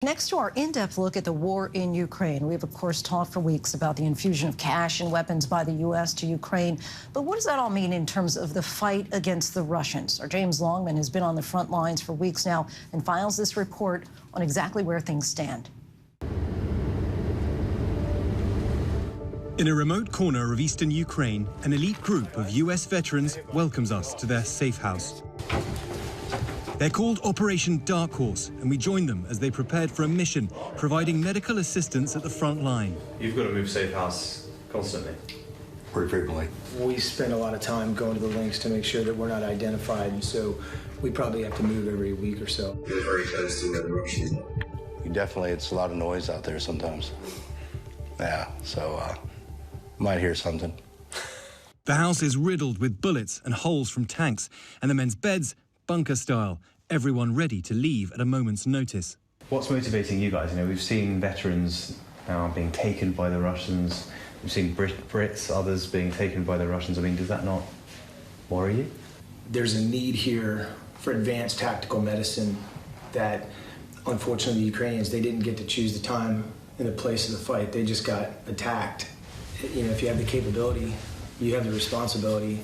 Next to our in-depth look at the war in Ukraine, we have, of course, talked for weeks about the infusion of cash and weapons by the U.S. to Ukraine. But what does that all mean in terms of the fight against the Russians? Our James Longman has been on the front lines for weeks now and files this report on exactly where things stand. In a remote corner of eastern Ukraine, an elite group of U.S. veterans welcomes us to their safe house. They're called Operation Dark Horse, and we joined them as they prepared for a mission, providing medical assistance at the front line. You've got to move safe house constantly. Pretty frequently. We spend a lot of time going to the links to make sure that we're not identified, and so we probably have to move every week or so. You're very close to where the Russians are. Definitely, it's a lot of noise out there sometimes. Yeah, so might hear something. The house is riddled with bullets and holes from tanks, and the men's beds, bunker style, everyone ready to leave at a moment's notice. What's motivating you guys? You know, we've seen veterans now being taken by the Russians. We've seen Brits, others being taken by the Russians. I mean, does that not worry you? There's a need here for advanced tactical medicine that, unfortunately, the Ukrainians, they didn't get to choose the time and the place of the fight. They just got attacked. You know, if you have the capability, you have the responsibility.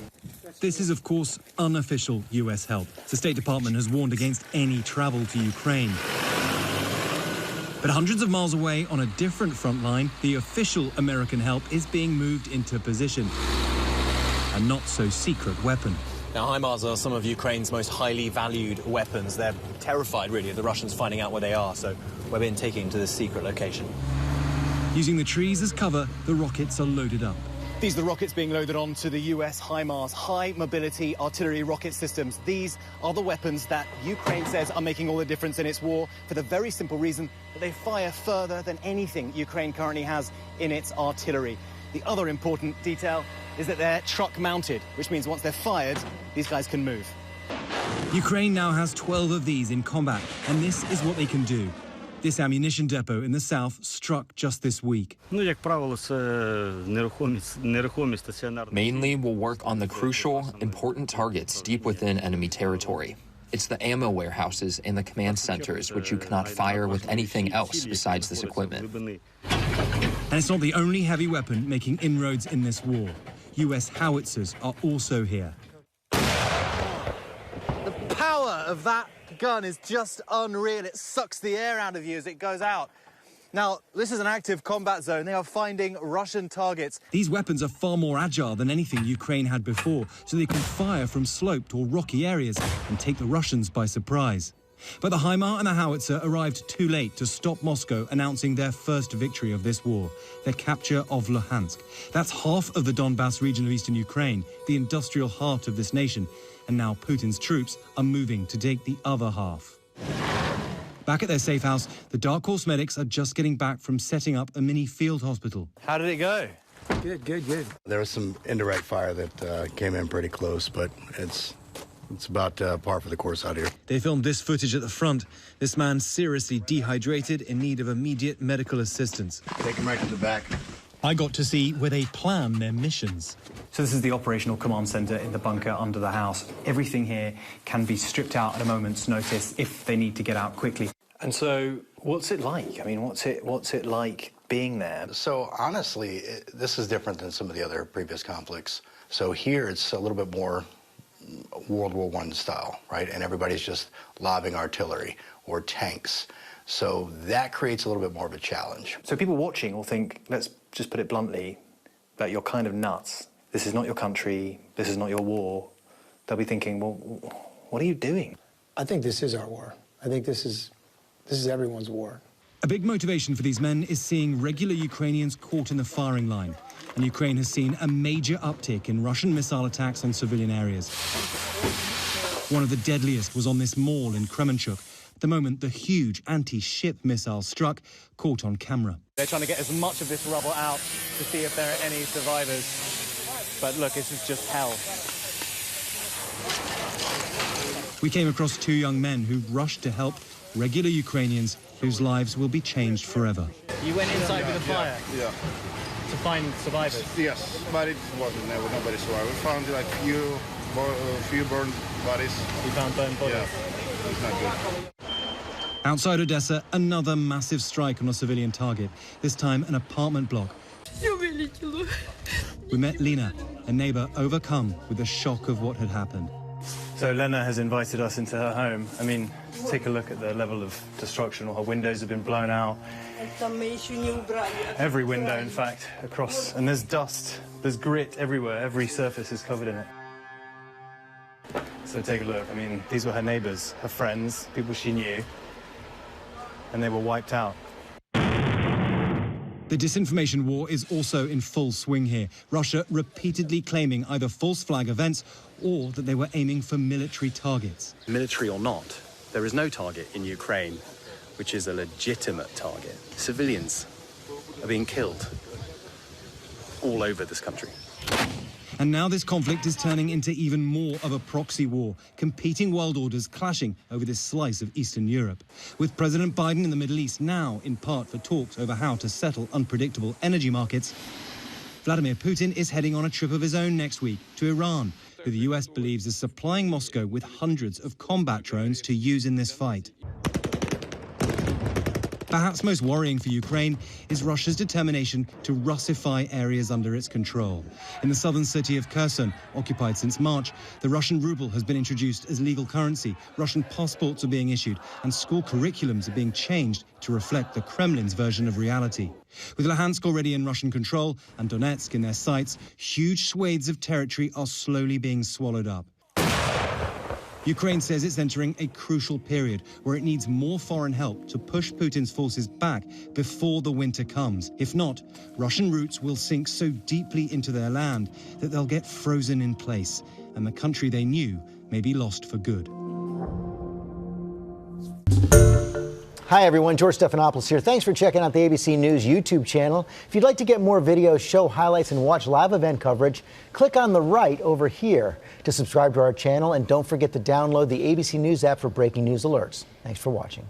This is, of course, unofficial U.S. help. The State Department has warned against any travel to Ukraine. But hundreds of miles away, on a different front line, the official American help is being moved into position. A not-so-secret weapon. Now, HIMARS are some of Ukraine's most highly valued weapons. They're terrified, really, of the Russians finding out where they are, so we're being taken to this secret location. Using the trees as cover, the rockets are loaded up. These are the rockets being loaded onto the US HIMARS high-mobility artillery rocket systems. These are the weapons that Ukraine says are making all the difference in its war for the very simple reason that they fire further than anything Ukraine currently has in its artillery. The other important detail is that they're truck-mounted, which means once they're fired, these guys can move. Ukraine now has 12 of these in combat, and this is what they can do. This ammunition depot in the south struck just this week. Mainly, we'll work on the crucial, important targets deep within enemy territory. It's the ammo warehouses and the command centers, which you cannot fire with anything else besides this equipment. And it's not the only heavy weapon making inroads in this war. U.S. howitzers are also here. The power of that gun is just unreal. It sucks the air out of you as it goes out. Now, this is an active combat zone. They are finding Russian targets. These weapons are far more agile than anything Ukraine had before, so they can fire from sloped or rocky areas and take the Russians by surprise. But the HIMARS and the howitzer arrived too late to stop Moscow announcing their first victory of this war, their capture of Luhansk. That's half of the Donbass region of eastern Ukraine, the industrial heart of this nation. And now Putin's troops are moving to take the other half. Back at their safe house, the Dark Horse medics are just getting back from setting up a mini field hospital. How did it go? Good. There was some indirect fire that came in pretty close, but it's about par for the course out here. They filmed this footage at the front. This man seriously dehydrated, in need of immediate medical assistance. Take him right to the back. I got to see where they plan their missions. So this is the operational command center in the bunker under the house. Everything here can be stripped out at a moment's notice if they need to get out quickly. And so what's it like? I mean, what's it like being there? So honestly, this is different than some of the other previous conflicts. So here it's a little bit more World War I style, right? And everybody's just lobbing artillery or tanks. So that creates a little bit more of a challenge. So people watching will think, let's just put it bluntly, that you're kind of nuts. This is not your country. This is not your war. They'll be thinking, well, what are you doing? I think this is our war. I think this is everyone's war. A big motivation for these men is seeing regular Ukrainians caught in the firing line. And Ukraine has seen a major uptick in Russian missile attacks on civilian areas. One of the deadliest was on this mall in Kremenchuk. The moment the huge anti-ship missile struck, caught on camera. They're trying to get as much of this rubble out to see if there are any survivors. But look, this is just hell. We came across two young men who rushed to help regular Ukrainians whose lives will be changed forever. You went inside with a fire? Yeah. To find survivors? Yes, but it wasn't nobody survived. We found like few burned bodies. You found burned bodies? Yeah, it's not good. Outside Odessa, another massive strike on a civilian target, this time an apartment block. We met Lena, a neighbor overcome with the shock of what had happened. So Lena has invited us into her home. I mean, take a look at the level of destruction. All her windows have been blown out. Every window, in fact, across. And there's dust, there's grit everywhere. Every surface is covered in it. So take a look. I mean, these were her neighbors, her friends, people she knew. And they were wiped out. The disinformation war is also in full swing here. Russia repeatedly claiming either false flag events or that they were aiming for military targets. Military or not, there is no target in Ukraine which is a legitimate target. Civilians are being killed all over this country. And now this conflict is turning into even more of a proxy war, competing world orders clashing over this slice of Eastern Europe. With President Biden in the Middle East now, in part for talks over how to settle unpredictable energy markets, Vladimir Putin is heading on a trip of his own next week to Iran, who the US believes is supplying Moscow with hundreds of combat drones to use in this fight. Perhaps most worrying for Ukraine is Russia's determination to Russify areas under its control. In the southern city of Kherson, occupied since March, the Russian ruble has been introduced as legal currency, Russian passports are being issued, and school curriculums are being changed to reflect the Kremlin's version of reality. With Luhansk already in Russian control and Donetsk in their sights, huge swathes of territory are slowly being swallowed up. Ukraine says it's entering a crucial period where it needs more foreign help to push Putin's forces back before the winter comes. If not, Russian roots will sink so deeply into their land that they'll get frozen in place, and the country they knew may be lost for good. Hi, everyone. George Stephanopoulos here. Thanks for checking out the ABC News YouTube channel. If you'd like to get more videos, show highlights, and watch live event coverage, click on the right over here to subscribe to our channel. And don't forget to download the ABC News app for breaking news alerts. Thanks for watching.